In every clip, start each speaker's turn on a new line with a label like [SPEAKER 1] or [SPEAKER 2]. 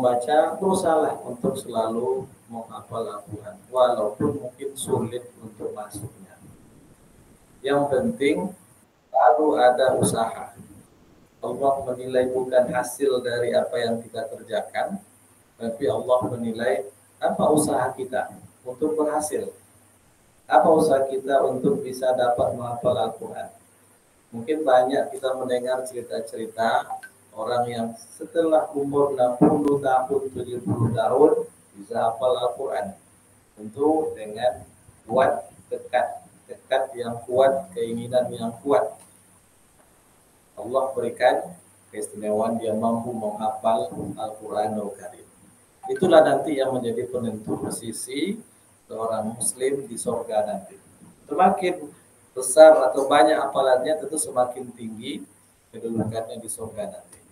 [SPEAKER 1] membaca, berusahalah untuk selalu menghafal Al-Quran, walaupun mungkin sulit untuk masuknya. Yang penting selalu ada usaha. Allah menilai bukan hasil dari apa yang kita kerjakan, tapi Allah menilai apa usaha kita untuk berhasil. Apa usaha kita untuk bisa dapat menghafal Al-Quran. Mungkin banyak kita mendengar cerita-cerita orang yang setelah umur 60 tahun, 70 tahun bisa hafal Al-Quran. Tentu dengan kuat, tekad yang kuat, keinginan yang kuat. Allah berikan keistimewaan dia mampu menghafal Al-Quranul Karim. Itulah nanti yang menjadi penentu posisi seorang muslim di surga nanti. Semakin besar atau banyak hafalannya, tentu semakin tinggi kedudukannya di surga nanti.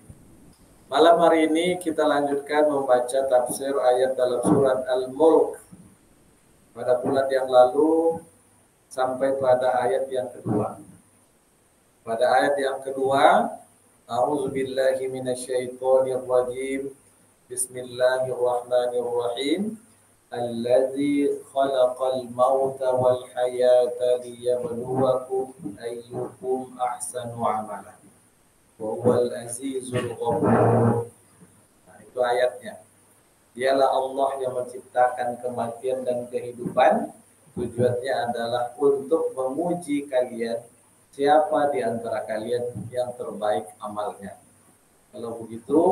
[SPEAKER 1] Malam hari ini kita lanjutkan membaca tafsir ayat dalam surat Al-Mulk. Pada bulan yang lalu sampai pada ayat yang kedua. Pada ayat yang kedua, A'udzubillahi minasyaitonirrajim. Bismillahirrahmanirrahim. Alladzi khalaqal mauta wal hayata liyabluwakum ayyukum ahsanu amala. Wa huwal azizul ghafur. Nah, itu ayatnya. Dialah Allah yang menciptakan kematian dan kehidupan. Tujuannya adalah untuk menguji kalian, siapa di antara kalian yang terbaik amalnya. Kalau begitu,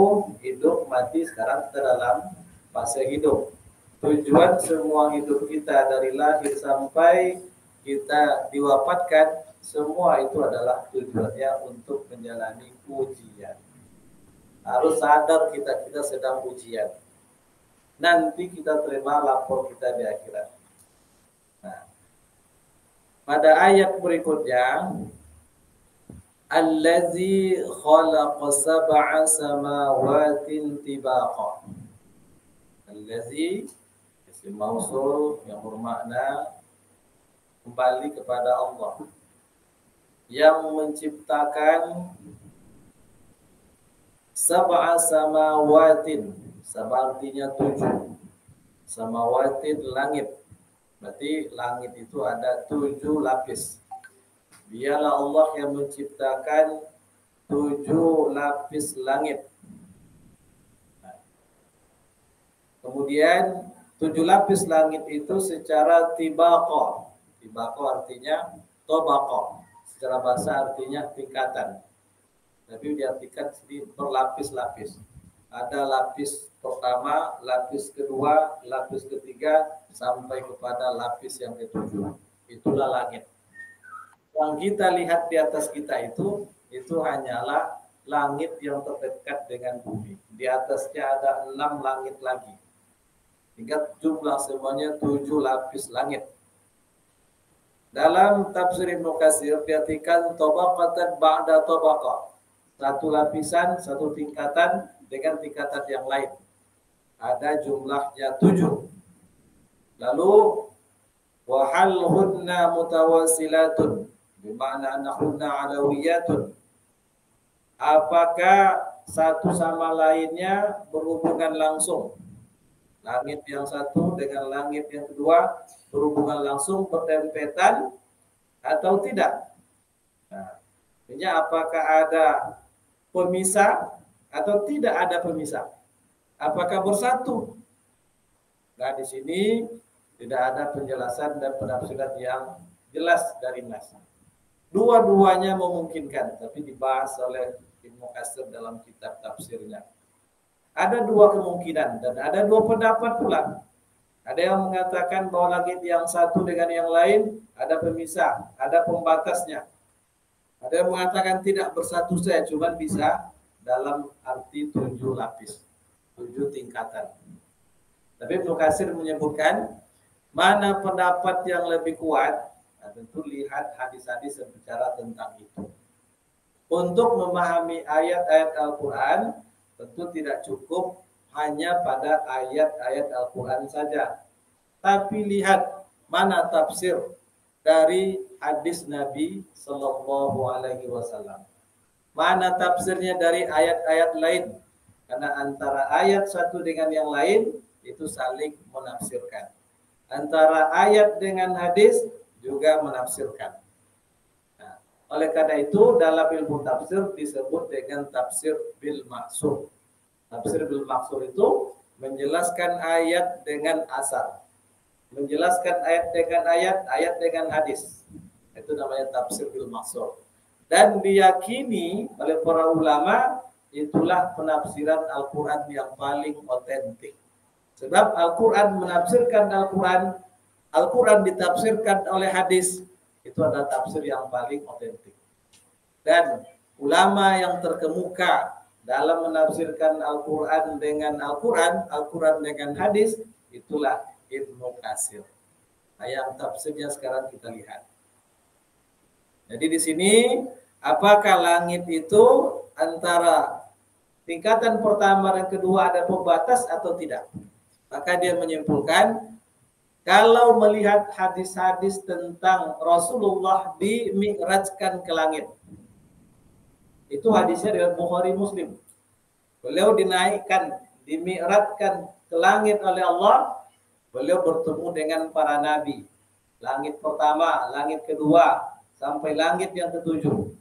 [SPEAKER 1] hidup mati sekarang kita dalam fase hidup. Tujuan semua hidup kita dari lahir sampai kita diwafatkan, semua itu adalah tujuannya untuk menjalani ujian. Harus sadar kita sedang ujian. Nanti kita terima lapor kita di akhirat. Nah, pada ayat berikutnya, Allazi khalaqa sab'a samawatin tibaqa. Allazi isim mausul yang bermakna kembali kepada Allah yang menciptakan sab'a samawatin. Sab'a artinya 7. Samawatin langit. Berarti langit itu ada 7 lapis. Dialah Allah yang menciptakan 7 lapis langit. Kemudian 7 lapis langit itu secara tibaqah. Tibaqah artinya tobaqah. Secara bahasa artinya tingkatan. Tapi diartikan berlapis-lapis. Ada lapis pertama, lapis kedua, lapis ketiga, sampai kepada lapis yang ketujuh. Itulah langit. Yang kita lihat di atas kita itu hanyalah langit yang terdekat dengan bumi. Di atasnya ada 6 langit lagi. Hingga jumlah semuanya 7 lapis langit. Dalam tafsir Ibnu Katsir diartikan tabaqatan ba'da tabaqah. Satu lapisan, satu tingkatan dengan tingkatan yang lain. Ada jumlahnya 7. Lalu wahalhunna mutawasilatun. Bermakna annahunna alawiyatun. Apakah satu sama lainnya berhubungan langsung? Langit yang satu dengan langit yang kedua berhubungan langsung, berdempetan atau tidak? Nah, ini apakah ada pemisah atau tidak ada pemisah? Apakah bersatu? Nah, di sini tidak ada penjelasan dan penafsiran yang jelas dari nas. Dua-duanya memungkinkan, tapi dibahas oleh Ibnu Katsir dalam kitab tafsirnya. Ada 2 kemungkinan dan ada 2 pendapat pula. Ada yang mengatakan bahwa langit yang satu dengan yang lain ada pemisah, ada pembatasnya. Ada yang mengatakan tidak bersatu saja, cuma bisa dalam arti 7 lapis, 7 tingkatan. Tapi Ibnu Katsir menyebutkan mana pendapat yang lebih kuat. Nah, tentu lihat hadis-hadis yang bicara tentang itu. Untuk memahami ayat-ayat Al-Quran, tentu tidak cukup hanya pada ayat-ayat Al-Quran saja. Tapi lihat mana tafsir dari hadis Nabi Sallallahu Alaihi Wasallam. Mana tafsirnya dari ayat-ayat lain. Karena antara ayat satu dengan yang lain itu saling menafsirkan. Antara ayat dengan hadis juga menafsirkan. Nah, oleh karena itu dalam ilmu tafsir disebut dengan tafsir bil maksur. Tafsir bil maksur itu menjelaskan ayat dengan asar, menjelaskan ayat dengan ayat, ayat dengan hadis. Itu namanya tafsir bil maksur. Dan diyakini oleh para ulama itulah penafsiran Al-Quran yang paling otentik. Sebab Al-Quran menafsirkan Al-Quran, Al-Quran ditafsirkan oleh hadis, itu adalah tafsir yang paling otentik. Dan ulama yang terkemuka dalam menafsirkan Al-Quran dengan Al-Quran, Al-Quran dengan hadis, itulah Ibnu Katsir. Nah, yang tafsirnya sekarang kita lihat. Jadi di sini apakah langit itu antara tingkatan pertama dan kedua ada pembatas atau tidak? Maka dia menyimpulkan kalau melihat hadis-hadis tentang Rasulullah dimi'rajkan ke langit. Itu hadisnya dari Bukhari Muslim. Beliau dinaikkan, dimi'rajkan ke langit oleh Allah. Beliau bertemu dengan para nabi. Langit pertama, langit kedua, sampai langit yang ketujuh.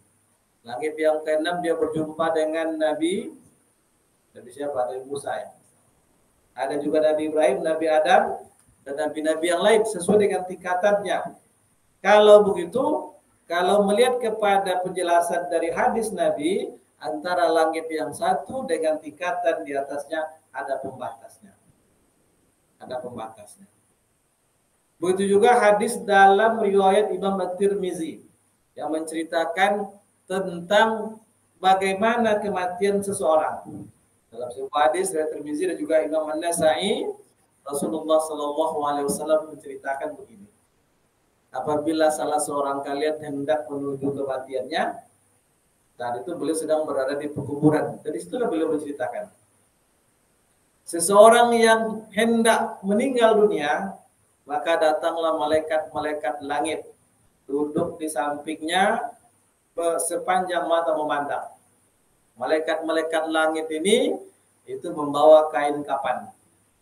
[SPEAKER 1] Langit yang keenam dia berjumpa dengan Nabi siapa? Nabi Musa ya. Ada juga Nabi Ibrahim, Nabi Adam, dan nabi-nabi yang lain sesuai dengan tingkatannya. Kalau begitu, kalau melihat kepada penjelasan dari hadis Nabi, antara langit yang satu dengan tingkatan di atasnya ada pembatasnya. Ada pembatasnya. Begitu juga hadis dalam riwayat Imam At-Tirmizi yang menceritakan tentang bagaimana kematian seseorang. Dalam sebuah hadis dari Tirmizi dan juga Imam An-Nasa'i, Rasulullah SAW menceritakan begini. Apabila salah seorang kalian hendak menuju kematiannya, saat itu beliau sedang berada di pekuburan. Dari situlah beliau menceritakan. Seseorang yang hendak meninggal dunia, maka datanglah malaikat-malaikat langit, duduk di sampingnya sepanjang mata memandang. Malaikat-malaikat langit ini itu membawa kain kapan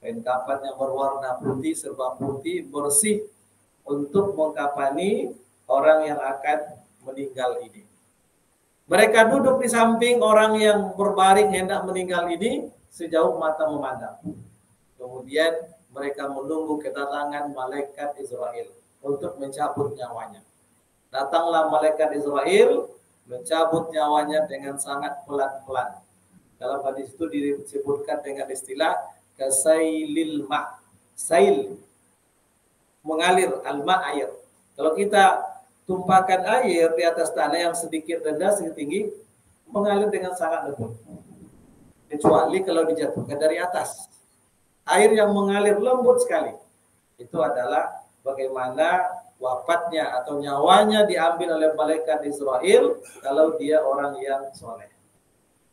[SPEAKER 1] yang berwarna putih, serba putih, bersih untuk mengkafani orang yang akan meninggal ini. Mereka duduk di samping orang yang berbaring hendak meninggal ini sejauh mata memandang. Kemudian mereka menunggu kedatangan malaikat Israel untuk mencabut nyawanya. Datanglah malaikat Israel mencabut nyawanya dengan sangat pelan-pelan. Dalam hadis itu disebutkan dengan istilah kasailil ma. Sail mengalir, alma air. Kalau kita tumpahkan air di atas tanah yang sedikit rendah, sedikit tinggi, mengalir dengan sangat lembut. Kecuali kalau dijatuhkan dari atas. Air yang mengalir lembut sekali. Itu adalah bagaimana wafatnya atau nyawanya diambil oleh malaikat Israel kalau dia orang yang soleh.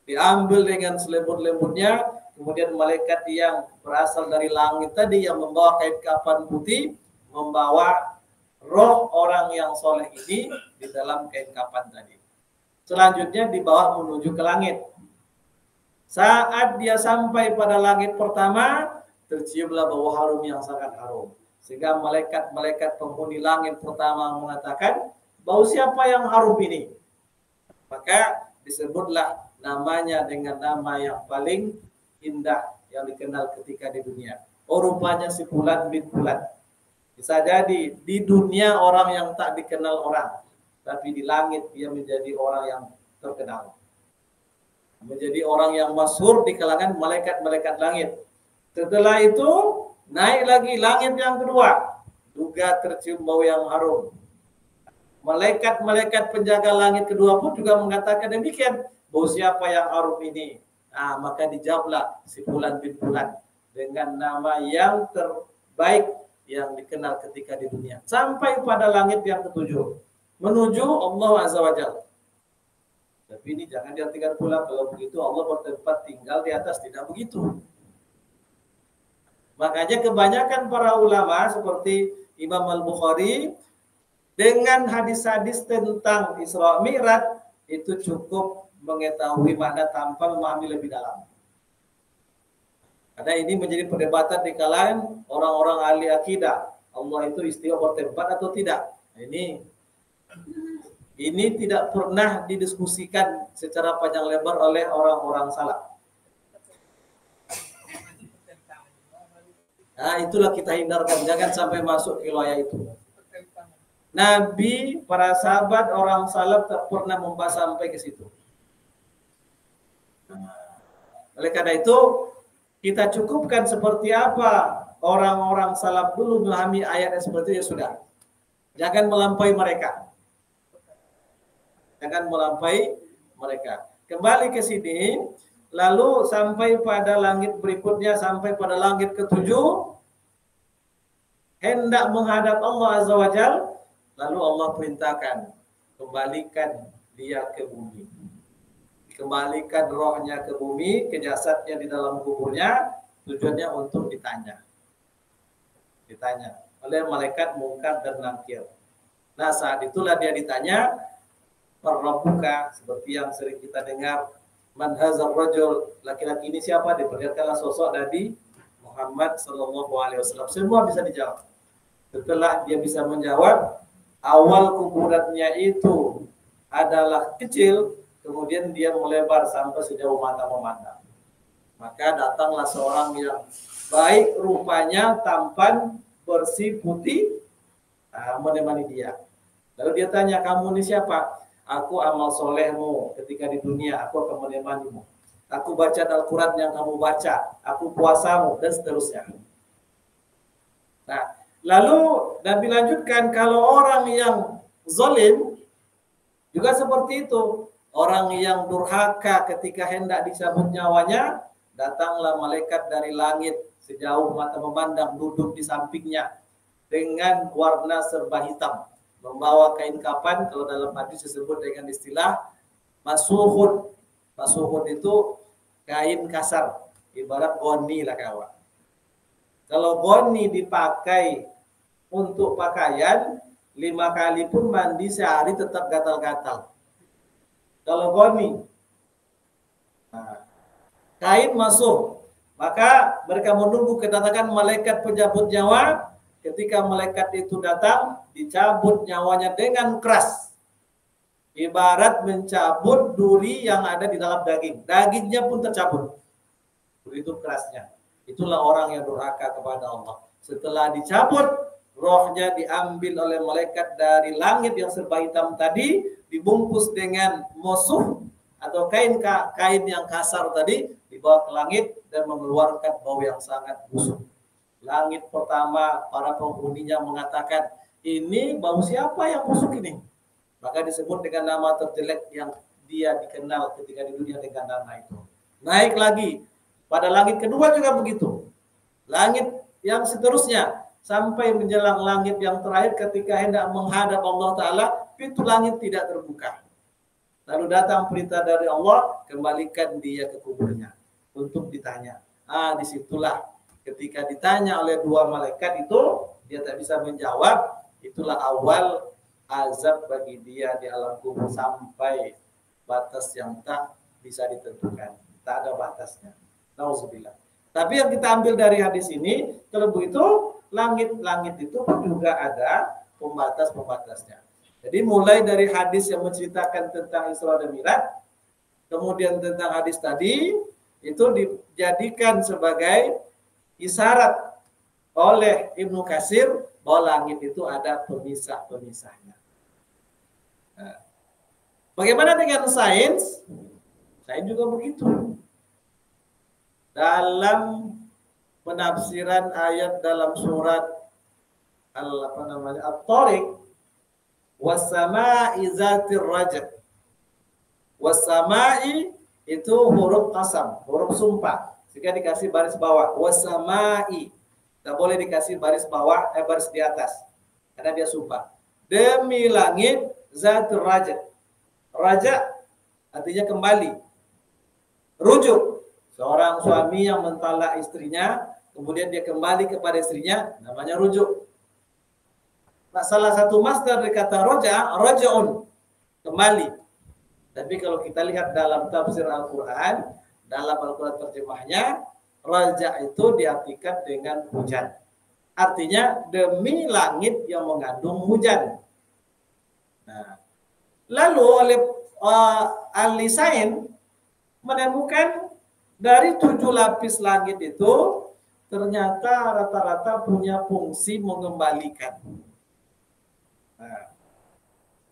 [SPEAKER 1] Diambil dengan selembut-lembutnya, kemudian malaikat yang berasal dari langit tadi yang membawa kain kafan putih, membawa roh orang yang soleh ini di dalam kain kafan tadi. Selanjutnya dibawa menuju ke langit. Saat dia sampai pada langit pertama, terciumlah bau harum yang sangat harum. Sehingga malaikat-malaikat penghuni langit pertama mengatakan, bau siapa yang harum ini? Maka disebutlah namanya dengan nama yang paling indah yang dikenal ketika di dunia. Oh, rupanya si Fulan bin Fulan. Bisa jadi di dunia orang yang tak dikenal orang, tapi di langit dia menjadi orang yang terkenal. Menjadi orang yang masyhur di kalangan malaikat-malaikat langit. Setelah itu naik lagi langit yang kedua, juga tercium bau yang harum. Malaikat-malaikat penjaga langit kedua pun juga mengatakan demikian. Bau siapa yang harum ini? Nah, maka dijawablah si Fulan bin Fulan dengan nama yang terbaik yang dikenal ketika di dunia. Sampai pada langit yang ketujuh, menuju Allah Azza wa Jalla. Tapi ini jangan diartikan pula kalau begitu Allah bertempat tinggal di atas, tidak begitu. Makanya kebanyakan para ulama seperti Imam Al-Bukhari dengan hadis-hadis tentang Isra Mi'raj itu cukup mengetahui makna tanpa memahami lebih dalam. Karena ini menjadi perdebatan di kalangan orang-orang ahli akidah. Allah itu istiwa bertempat atau tidak. Nah, ini tidak pernah didiskusikan secara panjang lebar oleh orang-orang salaf. Nah, itulah kita hindarkan, jangan sampai masuk ke wilayah itu. Nabi, para sahabat, orang salaf tak pernah membahas sampai ke situ. Oleh karena itu, kita cukupkan seperti apa orang-orang salaf dulu memahami ayatnya seperti itu, sudah. Jangan melampaui mereka. Jangan melampaui mereka. Kembali ke sini, lalu sampai pada langit berikutnya, sampai pada langit ketujuh, hendak menghadap Allah Azza wa Jal, lalu Allah perintahkan, kembalikan dia ke bumi. Kembalikan rohnya ke bumi, ke jasadnya di dalam kuburnya, tujuannya untuk ditanya oleh malaikat Munkar dan Nakir. Nah, saat itulah dia ditanya, Rabbuka, seperti yang sering kita dengar, man hadzal rajul, laki-laki ini siapa? Diperlihatkanlah sosok Nabi Muhammad sallallahu alaihi wasallam. Semua bisa dijawab. Setelah dia bisa menjawab, awal kuburannya itu adalah kecil, kemudian dia melebar sampai sejauh mata memandang. Maka datanglah seorang yang baik rupanya, tampan, bersih, putih, menemani dia. Lalu dia tanya, kamu ini siapa? Aku amal solehmu ketika di dunia, aku akan menemanimu. Aku baca Al-Quran yang kamu baca, aku puasamu, dan seterusnya. Nah, lalu Nabi lanjutkan, kalau orang yang zalim juga seperti itu. Orang yang durhaka ketika hendak dicabut nyawanya, datanglah malaikat dari langit sejauh mata memandang, duduk di sampingnya dengan warna serba hitam, membawa kain kapan, kalau dalam hadis disebut dengan istilah masuhud. Masuhud itu kain kasar, ibarat goni lah kawan. Kalau goni dipakai untuk pakaian, 5 kali pun mandi sehari tetap gatal-gatal. Kalau goni, kain masuk, maka mereka menunggu kedatangan malaikat penjabut nyawa. Ketika malaikat itu datang, dicabut nyawanya dengan keras, ibarat mencabut duri yang ada di dalam daging. Dagingnya pun tercabut, begitu kerasnya. Itulah orang yang durhaka kepada Allah. Setelah dicabut, rohnya diambil oleh malaikat dari langit yang serba hitam tadi, dibungkus dengan musuh atau kain yang kasar tadi, dibawa ke langit dan mengeluarkan bau yang sangat busuk. Langit pertama, para penghuninya mengatakan, ini bau siapa yang busuk ini? Maka disebut dengan nama terjelek yang dia dikenal ketika di dunia dengan nama itu. Naik lagi, pada langit kedua juga begitu. Langit yang seterusnya, sampai menjelang langit yang terakhir ketika hendak menghadap Allah Ta'ala, pintu langit tidak terbuka. Lalu datang perintah dari Allah, kembalikan dia ke kuburnya untuk ditanya. Disitulah ketika ditanya oleh 2 malaikat itu, dia tak bisa menjawab. Itulah awal azab bagi dia di alam kubur sampai batas yang tak bisa ditentukan. Tak ada batasnya. Nauzubillah. Tapi yang kita ambil dari hadis ini, kalau begitu, langit-langit itu juga ada pembatas-pembatasnya. Jadi mulai dari hadis yang menceritakan tentang Isra dan Mi'raj, kemudian tentang hadis tadi, itu dijadikan sebagai isyarat oleh Ibnu Katsir bahwa langit itu ada pemisah-pemisahnya. Nah, bagaimana dengan sains? Sains juga begitu. Dalam penafsiran ayat dalam surat At-Tariq, was-sama'i zatir rajab. Was-sama'i itu huruf qasam, huruf sumpah. Jika dikasih baris bawah, was-sama'i. Tidak boleh dikasih baris bawah, baris di atas. Karena dia sumpah. Demi langit zatir rajab. Raja artinya kembali. Rujuk. Seorang suami yang mentalak istrinya, kemudian dia kembali kepada istrinya, namanya rujuk. Nah, salah satu masdar dari kata roja, rojaun, kembali. Tapi kalau kita lihat dalam tafsir Al-Quran, dalam Al-Quran terjemahnya, raja itu diartikan dengan hujan. Artinya demi langit yang mengandung hujan. Nah, lalu oleh ahli sains menemukan dari 7 lapis langit itu ternyata rata-rata punya fungsi mengembalikan. Nah,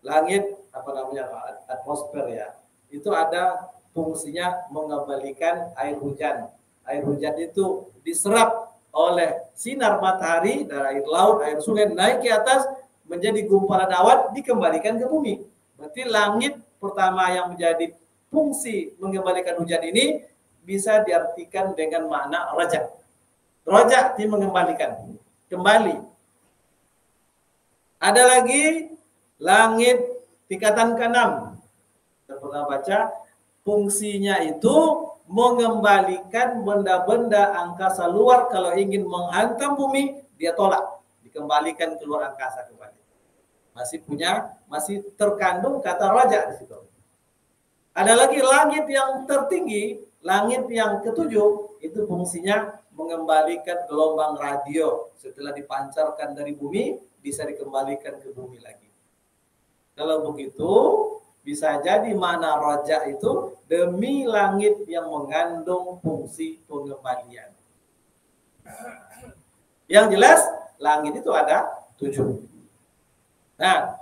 [SPEAKER 1] langit apa namanya, atmosfer ya, itu ada fungsinya mengembalikan air hujan. Air hujan itu diserap oleh sinar matahari dari air laut, air sungai, naik ke atas menjadi gumpalan awan, dikembalikan ke bumi. Berarti langit pertama yang menjadi fungsi mengembalikan hujan ini bisa diartikan dengan makna raja. Raja itu mengembalikan kembali. Ada lagi langit tingkatan ke-6. Kita pernah baca, fungsinya itu mengembalikan benda-benda angkasa luar. Kalau ingin menghantam bumi, dia tolak, dikembalikan keluar angkasa kembali. Masih terkandung kata raja di situ. Ada lagi langit yang tertinggi, langit yang ke-7, itu fungsinya mengembalikan gelombang radio. Setelah dipancarkan dari bumi, bisa dikembalikan ke bumi lagi. Kalau begitu, bisa jadi mana raja itu demi langit yang mengandung fungsi pengembalian. Yang jelas, langit itu ada 7. Nah,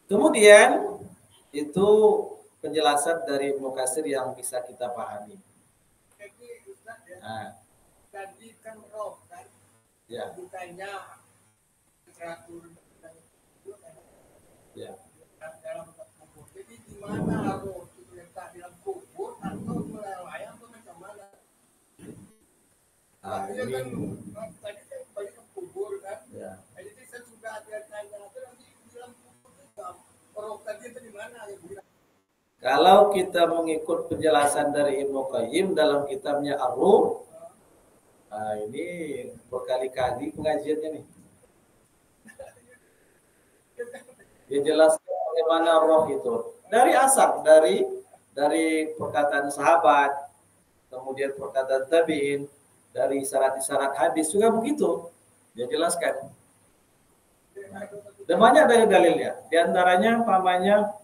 [SPEAKER 1] kemudian itu penjelasan dari Ibnu Katsir yang bisa kita pahami. Nah,
[SPEAKER 2] tadi kan roh kan,
[SPEAKER 1] ya.
[SPEAKER 2] Bukannya teratur
[SPEAKER 1] Ya.
[SPEAKER 2] dalam kubur. Jadi di mana roh itu letak dalam kubur atau melayang atau macam mana? Ini kan tadi kan banyak kubur kan.
[SPEAKER 1] Ya.
[SPEAKER 2] Jadi saya sudah ada tanya itu nanti di dalam kubur itu roh tadi itu di mana ya Bu?
[SPEAKER 1] Kalau kita mengikut penjelasan dari Ibnu Qayyim dalam kitabnya Ar-Ruh, nah ini berkali-kali pengajiannya nih. Dia jelaskan bagaimana roh itu dari asal, dari perkataan sahabat, kemudian perkataan tabi'in, dari isyarat-isyarat hadis juga begitu. Dia jelaskan. Dan banyak dari dalilnya. Di antaranya pamannya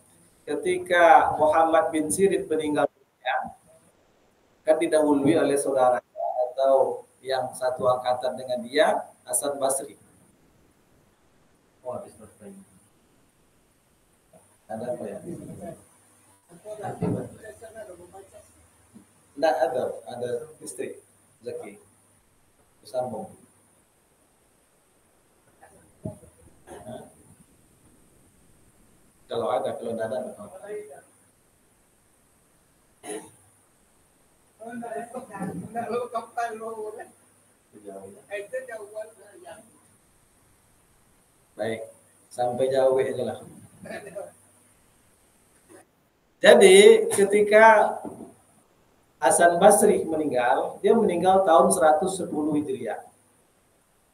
[SPEAKER 1] ketika Muhammad bin Sirin meninggal dunia, kan didahului oleh saudaranya atau yang satu angkatan dengan dia, Hasan Basri. Oh, habis selesai. Ada apa ya? Tidak ada istri Zaki. Sambung. Nah. Kalau ada, kalau tidak ada. Baik, sampai jauh aja lah. Jadi ketika Hasan Basri meninggal, dia meninggal tahun 110 Hijriah.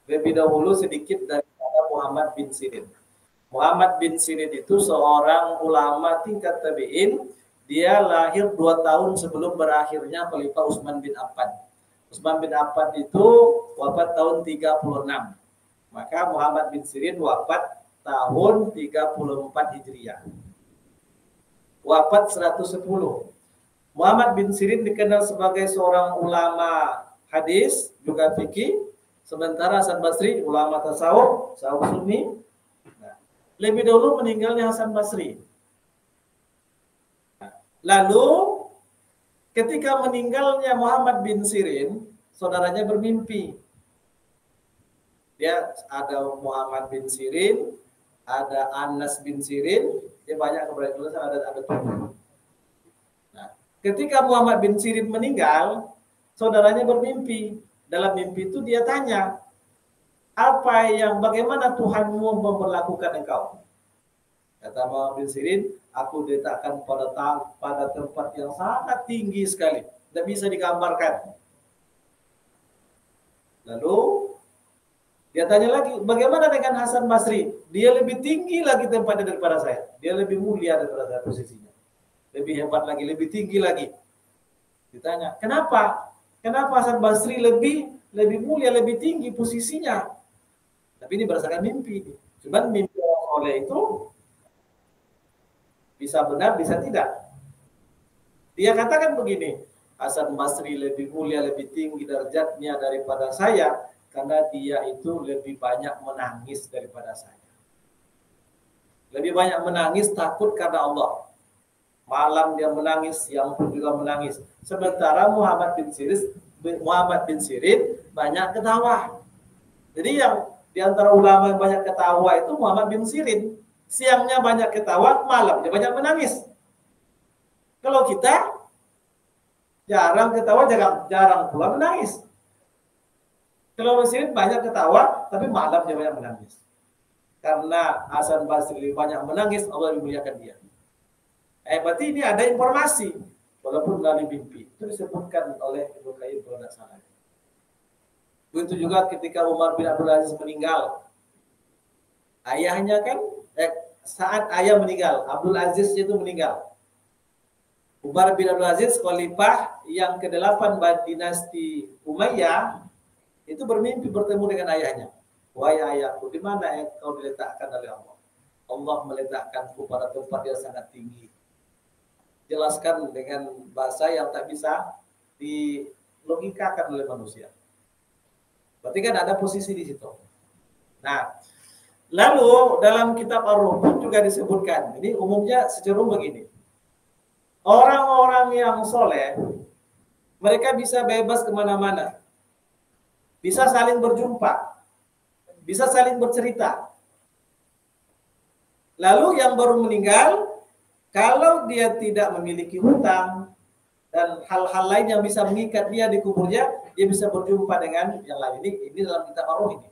[SPEAKER 1] Lebih dahulu sedikit daripada Muhammad bin Sirin. Muhammad bin Sirin itu seorang ulama tingkat tabi'in. Dia lahir 2 tahun sebelum berakhirnya Khalifah Utsman bin Affan. Utsman bin Affan itu wafat tahun 36. Maka Muhammad bin Sirin wafat tahun 34 Hijriah. Wafat 110. Muhammad bin Sirin dikenal sebagai seorang ulama hadis, juga fikih. Sementara Hasan Basri ulama tasawuf, sunni. Nah, lebih dahulu meninggalnya Hasan Basri. Nah, lalu ketika meninggalnya Muhammad bin Sirin, saudaranya bermimpi. Dia ada Muhammad bin Sirin, ada Anas bin Sirin, dia banyak kebetulan ada 7. Nah, ketika Muhammad bin Sirin meninggal, saudaranya bermimpi. Dalam mimpi itu dia tanya, bagaimana Tuhanmu memperlakukan engkau? Kata Muhammad bin Sirin, aku diletakkan pada tempat yang sangat tinggi sekali, tidak bisa digambarkan. Lalu dia tanya lagi, bagaimana dengan Hasan Basri? Dia lebih tinggi lagi tempatnya daripada saya. Dia lebih mulia daripada saya posisinya. Lebih hebat lagi, lebih tinggi lagi. Ditanya, kenapa? Kenapa Hasan Basri lebih mulia, lebih tinggi posisinya? Tapi ini berdasarkan mimpi. Cuman mimpi orang soleh itu bisa benar, bisa tidak. Dia katakan begini, Hasan Basri lebih mulia, lebih tinggi derajatnya daripada saya karena dia itu lebih banyak menangis daripada saya. Lebih banyak menangis takut karena Allah. Malam dia menangis, siang pun juga menangis. Sementara Muhammad bin Sirin banyak ketawa. Jadi yang di antara ulama yang banyak ketawa itu Muhammad bin Sirin. Siangnya banyak ketawa, malamnya banyak menangis. Kalau kita jarang ketawa, jarang pula menangis. Kalau Sirin banyak ketawa, tapi malamnya banyak menangis. Karena Hasan Basri lebih banyak menangis, Allah memuliakan dia. Berarti ini ada informasi, walaupun melalui mimpi. Itu disebutkan oleh Ibnu Qayyim kalau tidak salah. Begitu juga ketika Umar bin Abdul Aziz meninggal. Ayahnya kan, saat ayah meninggal, Abdul Aziz itu meninggal. Umar bin Abdul Aziz, khalifah yang ke-8 dinasti Umayyah, itu bermimpi bertemu dengan ayahnya. Wahai ayahku, di mana engkau diletakkan oleh Allah? Allah meletakkanku pada tempat yang sangat tinggi. Jelaskan dengan bahasa yang tak bisa dilogikakan oleh manusia. Berarti kan ada posisi di situ. Nah, lalu dalam kitab Ar-Ruh juga disebutkan, ini umumnya secerung begini. Orang-orang yang soleh, mereka bisa bebas kemana-mana. Bisa saling berjumpa. Bisa saling bercerita. Lalu yang baru meninggal, kalau dia tidak memiliki hutang dan hal-hal lain yang bisa mengikat dia di kuburnya, dia bisa berjumpa dengan yang lain. Ini dalam kitab Ar-Ruh ini.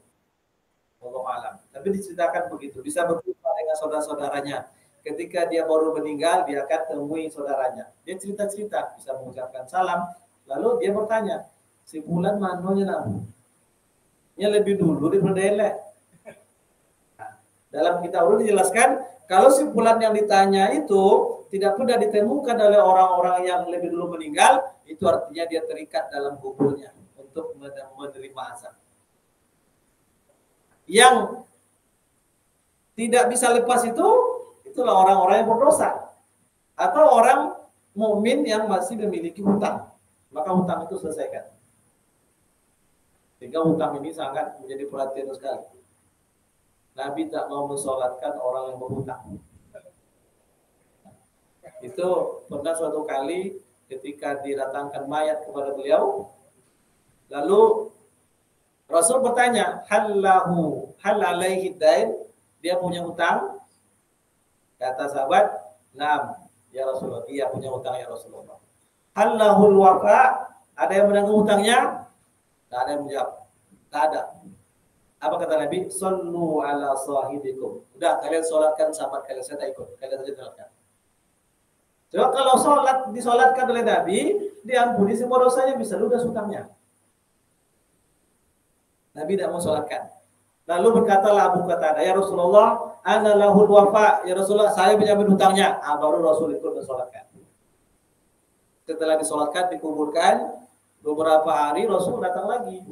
[SPEAKER 1] Wallahu a'lam. Tapi diceritakan begitu, bisa berjumpa dengan saudara-saudaranya. Ketika dia baru meninggal, dia akan temui saudaranya. Dia cerita-cerita, bisa mengucapkan salam. Lalu dia bertanya, si bulan manonya namu? Yang lebih dulu daripada nah, dalam kitab Ar-Ruh dijelaskan, kalau si bulan yang ditanya itu tidak pernah ditemukan oleh orang-orang yang lebih dulu meninggal, itu artinya dia terikat dalam kuburnya untuk menerima azab. Yang tidak bisa lepas itulah orang-orang yang berdosa atau orang mukmin yang masih memiliki hutang, maka hutang itu selesaikan. Sehingga hutang ini sangat menjadi perhatian sekali. Nabi tak mau mensolatkan orang yang berhutang. Itu pernah suatu kali ketika didatangkan mayat kepada beliau, lalu Rasul bertanya, hal alaihi dain, dia punya hutang? Kata sahabat, "Naam, ya Rasulullah, dia punya hutang ya Rasulullah." Hal lahul wafa, ada yang menanggung hutangnya? Tak ada yang menjawab. Tak ada. Apa kata Nabi? Sallu ala sahibikum. Udah, kalian sholatkan sahabat kalian, saya tak ikut. Kalian saja sholatkan. Coba kalau disolatkan oleh Nabi, diampuni semua dosanya, bisa ludas hutangnya. Nabi tidak mau sholatkan. Lalu berkatalah Abu Qatadah, ya Rasulullah, ana lahul wafa, ya Rasulullah, saya menjamin hutangnya. Baru Rasul ikut mensolatkan. Setelah disolatkan, dikuburkan, beberapa hari Rasul datang lagi.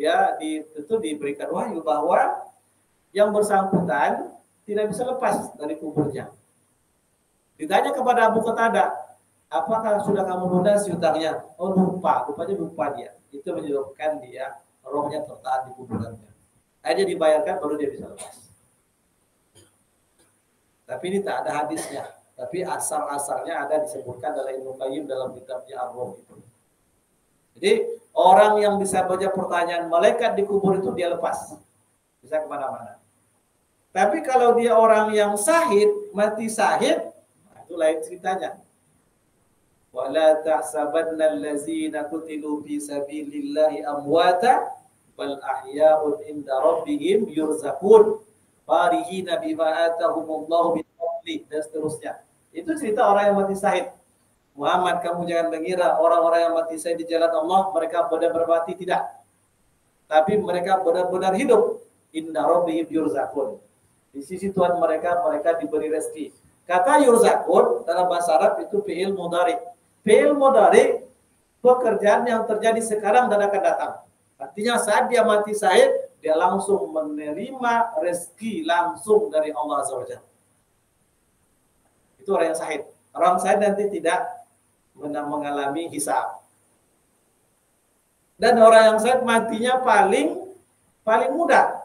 [SPEAKER 1] Ya, itu diberikan wahyu bahwa yang bersangkutan tidak bisa lepas dari kuburnya. Ditanya kepada Abu Qatadah, apakah sudah kamu lunasi hutangnya? Oh, rupanya lupa dia. Itu menyebabkan dia rohnya tertahan di kuburannya. Aja dibayarkan baru dia bisa lepas. Tapi ini tak ada hadisnya. Tapi asal-asalnya ada disebutkan dalam Ibnu Qayyim dalam kitabnya Ar-Ruh itu. Jadi orang yang bisa baca pertanyaan malaikat di kubur itu dia lepas. Bisa kemana-mana. Tapi kalau dia orang yang syahid, mati syahid, itu lain ceritanya. Wala tahsabanna allazina qutilu fi sabilillahi amwata bal ahya'un inda rabbihim yurzaqun farihina bima atahumullahu min fadli dan seterusnya. Itu cerita orang yang mati syahid. Muhammad, kamu jangan mengira orang-orang yang mati syahid di jalan Allah mereka benar-benar mati, tidak. Tapi mereka benar-benar hidup. Inda rabbihim yurzaqun. Di sisi Tuhan mereka diberi rezeki. Kata yurzaqun dalam bahasa Arab itu fi'il mudhari. Fi'il mudhari pekerjaan yang terjadi sekarang dan akan datang. Artinya saat dia mati syahid, dia langsung menerima rezeki langsung dari Allah Azza wa Jalla. Itu orang yang syahid. Orang syahid nanti tidak mengalami hisab. Dan orang yang syahid matinya paling mudah.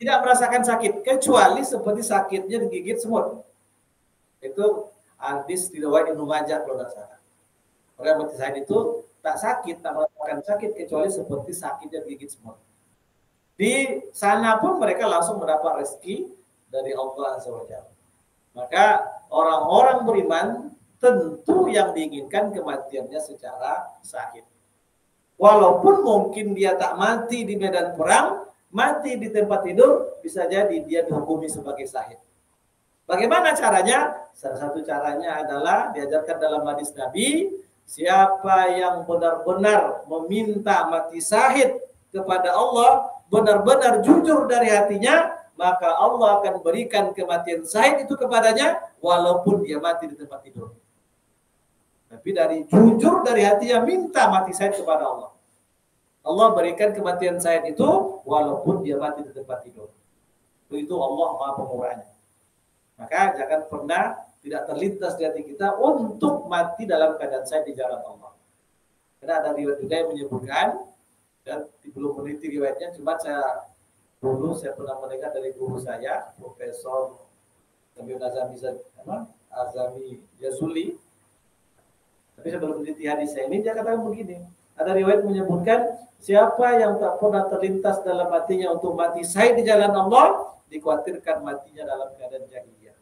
[SPEAKER 1] Tidak merasakan sakit, kecuali seperti sakitnya digigit semut. Itu hadis diriwayatkan Ibnu Majah kalau tidak salah. Orang mati syahid itu tak sakit, tak merasakan sakit kecuali seperti sakitnya digigit semut. Di sana pun mereka langsung mendapat rezeki dari Allah Azza wa Jalla. Maka orang-orang beriman tentu yang diinginkan kematiannya secara syahid. Walaupun mungkin dia tak mati di medan perang, mati di tempat tidur, bisa jadi dia dihukumi sebagai syahid. Bagaimana caranya? Salah satu caranya adalah diajarkan dalam hadis Nabi, siapa yang benar-benar meminta mati syahid kepada Allah, benar-benar jujur dari hatinya, maka Allah akan berikan kematian syahid itu kepadanya, walaupun dia mati di tempat tidur. Tapi dari jujur dari hatinya minta mati syahid kepada Allah, Allah berikan kematian syahid itu, walaupun dia mati di tempat tidur. Itu Allah Maha Pemurahnya. Maka jangan pernah tidak terlintas di hati kita untuk mati dalam keadaan syahid di jalan Allah. Karena ada riwayat juga yang menyebutkan, dan belum meneliti riwayatnya, cuma saya pernah mendengar dari guru saya, Profesor Azami Yazuli. Tapi saya belum meneliti hadis ini, dia katakan begini, ada riwayat menyebutkan siapa yang tak pernah terlintas dalam hatinya untuk mati syahid di jalan Allah, dikhawatirkan matinya dalam keadaan jahiliyah.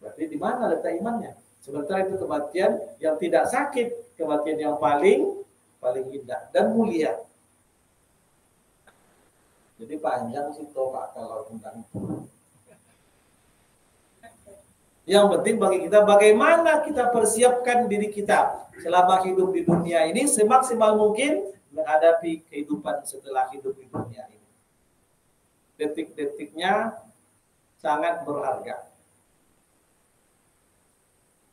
[SPEAKER 1] Berarti di mana letak imannya? Sementara itu kematian yang tidak sakit, kematian yang paling indah dan mulia. Jadi panjang sih Pak kalau tentang itu. Yang penting bagi kita bagaimana kita persiapkan diri kita selama hidup di dunia ini semaksimal mungkin menghadapi kehidupan setelah hidup di dunia ini. Detik-detiknya sangat berharga.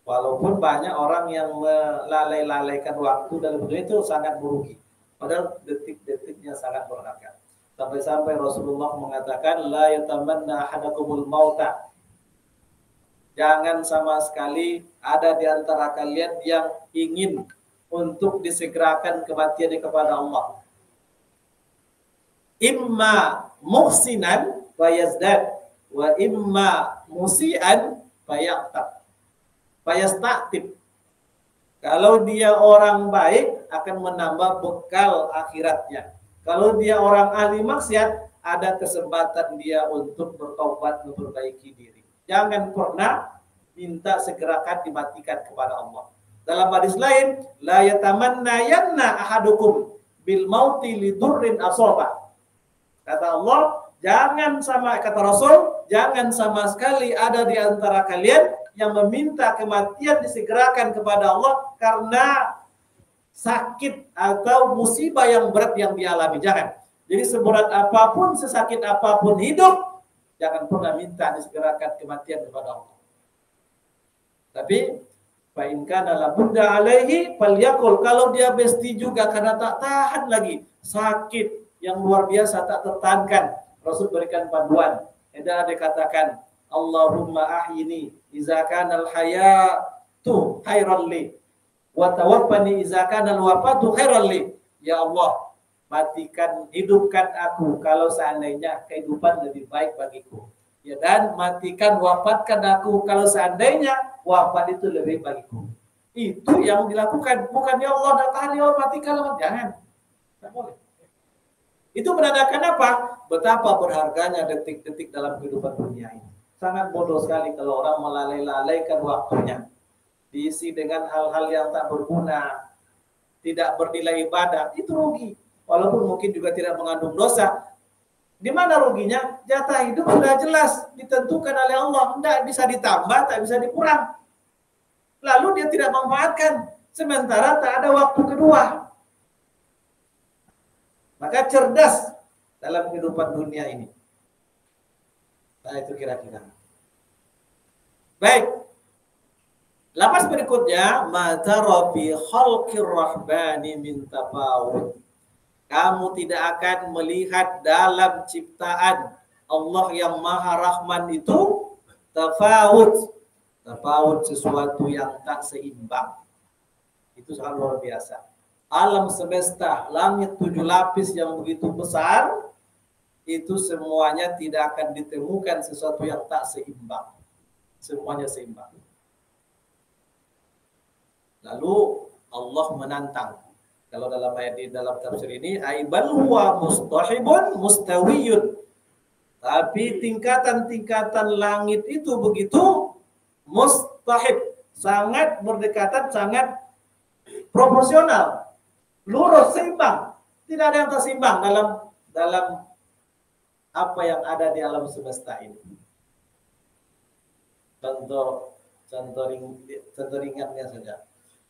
[SPEAKER 1] Walaupun banyak orang yang melalaikan waktu dalam dunia itu sangat merugi. Padahal detik-detiknya sangat berharga. Sampai-sampai Rasulullah mengatakan, la yatamanna ahadakumul mauta. Jangan sama sekali ada di antara kalian yang ingin untuk disegerakan kematian kepada Allah. Imma muhsinan fayazdad wa imma musian fayastaqtib. Kalau dia orang baik akan menambah bekal akhiratnya. Kalau dia orang ahli maksiat, ada kesempatan dia untuk bertaubat, memperbaiki diri. Jangan pernah minta segerakan dimatikan kepada Allah. Dalam hadis lain, la yatamannayanna ahadukum bil mauti lidurrin asaba. Kata Allah, kata Rasul, jangan sama sekali ada di antara kalian yang meminta kematian disegerakan kepada Allah karena sakit atau musibah yang berat yang dialami. Jangan. Jadi seberat apapun, sesakit apapun hidup, jangan pernah minta disegerakan kematian kepada Allah. Tapi fa in kana la budda alaihi falyaqul, kalau dia besti juga karena tak tahan lagi, sakit yang luar biasa tak tertahankan, Rasul berikan panduan. Ada dikatakan, Allahumma ahyini idza kana al-hayatu khairan li wa tawaffani idza kana al-wafatu khairan li. Ya Allah, hidupkan aku kalau seandainya kehidupan lebih baik bagiku. Ya, dan wafatkan aku kalau seandainya wafat itu lebih bagiku. Itu yang dilakukan, bukan ya Allah dah tahan ya Allah matikan, jangan. Tidak boleh. Itu menandakan apa? Betapa berharganya detik-detik dalam kehidupan dunia ini. Sangat bodoh sekali kalau orang melalaikan waktunya, diisi dengan hal-hal yang tak berguna, tidak bernilai ibadah, itu rugi. Walaupun mungkin juga tidak mengandung dosa. Di mana ruginya? Jatah hidup sudah jelas ditentukan oleh Allah, tidak bisa ditambah, tak bisa dikurang. Lalu dia tidak memanfaatkan, sementara tak ada waktu kedua. Maka cerdas dalam kehidupan dunia ini. Nah, itu kira-kira. Baik. Lapas berikutnya, mata Rabbi khalqir rahbani min tafawud. Kamu tidak akan melihat dalam ciptaan Allah yang Maha Rahman itu tafawud. Tafawud sesuatu yang tak seimbang. Itu sangat luar biasa. Alam semesta, langit 7 lapis yang begitu besar, itu semuanya tidak akan ditemukan sesuatu yang tak seimbang. Semuanya seimbang. Lalu Allah menantang. Kalau dalam ayat di dalam tafsir ini, aibal huwa mustahibun mustawiyun. Tapi tingkatan-tingkatan langit itu begitu mustahib, sangat berdekatan, sangat proporsional, lurus, seimbang. Tidak ada yang terseimbang dalam apa yang ada di alam semesta ini. Contoh ringannya saja.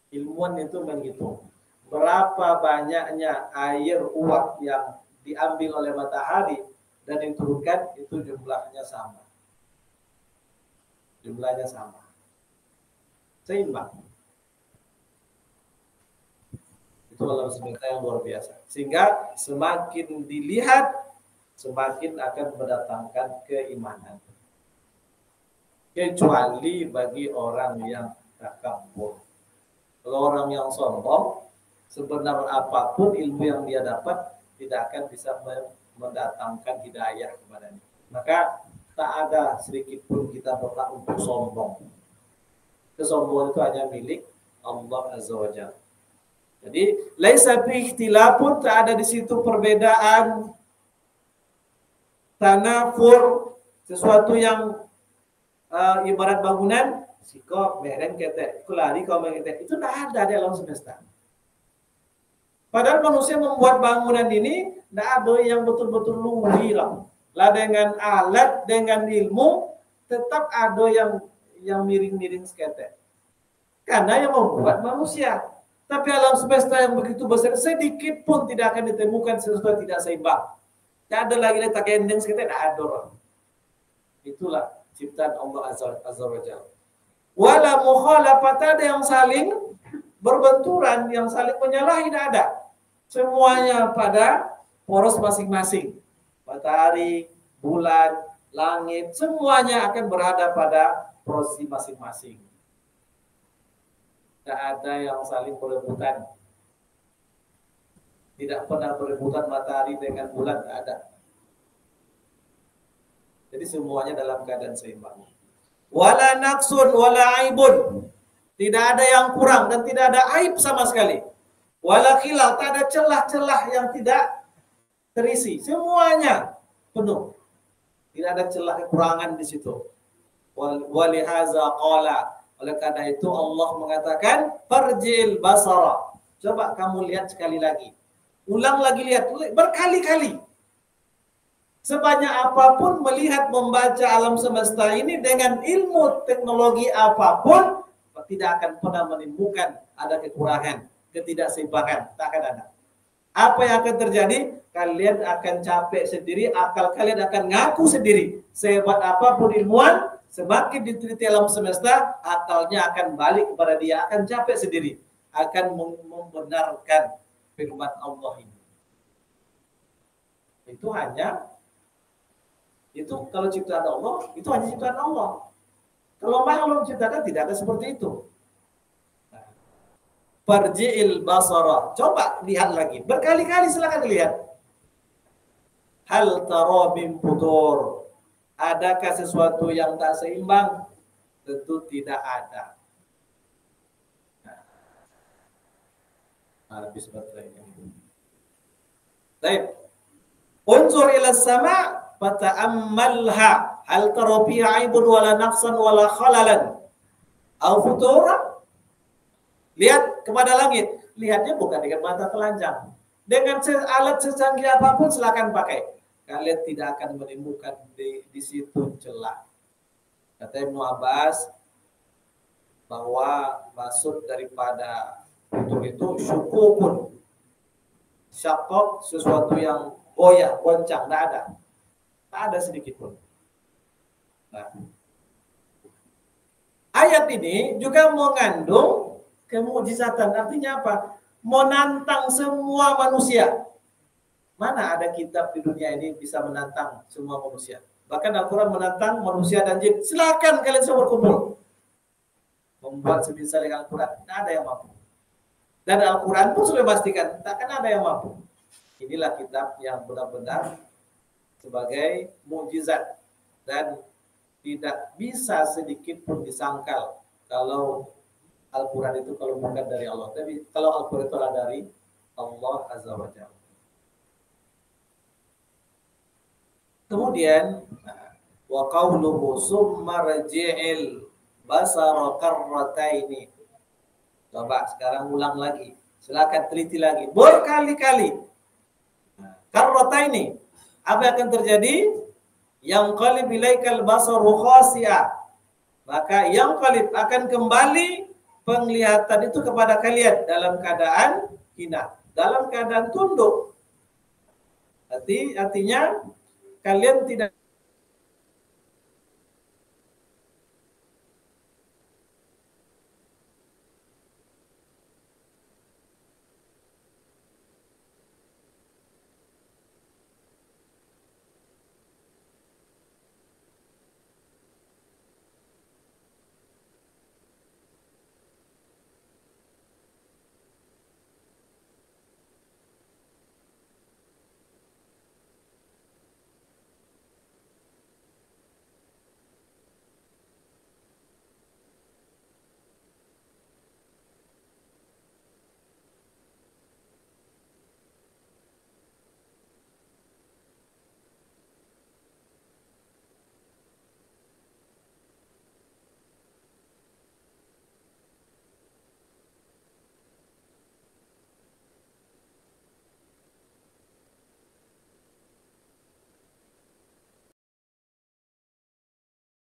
[SPEAKER 1] Ilmuwan itu menghitung berapa banyaknya air uap yang diambil oleh matahari dan diturunkan, itu jumlahnya sama. Jumlahnya sama. Seimbang. Itu alam semesta yang luar biasa. Sehingga semakin dilihat, semakin akan mendatangkan keimanan. Kecuali bagi orang yang takabur. Kalau orang yang sombong, sebenar apapun ilmu yang dia dapat tidak akan bisa mendatangkan hidayah kepadanya. Maka tak ada sedikit pun kita berhak untuk sombong. Kesombongan itu hanya milik Allah Azza wa Jalla. Jadi laisa fi ikhtilafun, tak ada di situ perbedaan tanafur, sesuatu yang ibarat bangunan sikop meren kete kulari kau mengete, itu tidak ada di alam semesta. Padahal manusia membuat bangunan ini tidak ada yang betul-betul luhur lah, dengan alat, dengan ilmu, tetap ada yang miring-miring sekete. Karena yang membuat manusia. Tapi alam semesta yang begitu besar, sedikit pun tidak akan ditemukan sesuatu yang tidak seimbang. Tidak ada lagi letak ending sekete, tidak ada. Itulah ciptaan Allah Azza wa Jalla. Wala mukhalafat, ada yang saling berbenturan, yang saling menyalahi, tidak ada. Semuanya pada poros masing-masing. Matahari, bulan, langit, semuanya akan berada pada porsi masing-masing. Tidak ada yang saling berebutan. Tidak pernah berebutan matahari dengan bulan, tidak ada. Jadi semuanya dalam keadaan seimbang. Wala naqsun wala aibun, tidak ada yang kurang dan tidak ada aib sama sekali. Wala khilal, tak ada celah-celah yang tidak terisi, semuanya penuh, tidak ada celah kekurangan di situ. Walihaza qala, oleh karena itu Allah mengatakan farjil basara, coba kamu lihat sekali lagi, ulang lagi, lihat berkali-kali. Sebanyak apapun melihat, membaca alam semesta ini dengan ilmu teknologi apapun, tidak akan pernah menimbulkan ada kekurangan, ketidakseimbangan, tak akan ada. Apa yang akan terjadi? Kalian akan capek sendiri, akal kalian akan ngaku sendiri. Sehebat apapun ilmuwan, semakin diteliti alam semesta, akalnya akan balik kepada dia, akan capek sendiri, akan membenarkan firman Allah ini. Itu kalau ciptaan Allah, itu hanya ciptaan Allah. Kalau makhluk ciptakan tidak ada seperti itu. Farji'il basara, coba lihat lagi, berkali-kali silakan lihat. Hal tara min futur, adakah sesuatu yang tak seimbang? Tentu tidak ada. Habis baterainya. Baik. Unzur ila sama' fata'ammalha hal tara fiha aibun wala naqsan wala khalalan aw futura. Lihat kepada langit, lihatnya bukan dengan mata telanjang, dengan alat secanggih apapun silakan pakai, kalian tidak akan menemukan di situ celah. Kata Ibnu Abbas bahwa maksud daripada itu syukukun, syakok, sesuatu yang goyah, goncang, tidak ada sedikit pun. Nah, ayat ini juga mengandung kemukjizatan. Artinya apa? Menantang semua manusia. Mana ada kitab di dunia ini bisa menantang semua manusia? Bahkan Al-Quran menantang manusia dan jin. Silakan kalian semua berkumpul. Membuat semisal dengan Al-Quran. Tidak ada yang mampu. Dan Al-Quran pun sudah pastikan. Takkan ada yang mampu. Inilah kitab yang benar-benar sebagai mukjizat. Dan tidak bisa sedikit pun disangkal kalau Al-Quran itu kalau bukan dari Allah. Tapi kalau Al-Quran itu adalah dari Allah Azza wa Jalla. Kemudian wa qawluhu summa raji'il basara karrataini. Coba sekarang ulang lagi. Silakan teliti lagi. Berkali-kali. Karrataini. Apa yang akan terjadi? Yang qalib ilaikal basaru khasi'ah. Maka yang qalib akan kembali penglihatan itu kepada kalian dalam keadaan hina, dalam keadaan tunduk. Artinya kalian tidak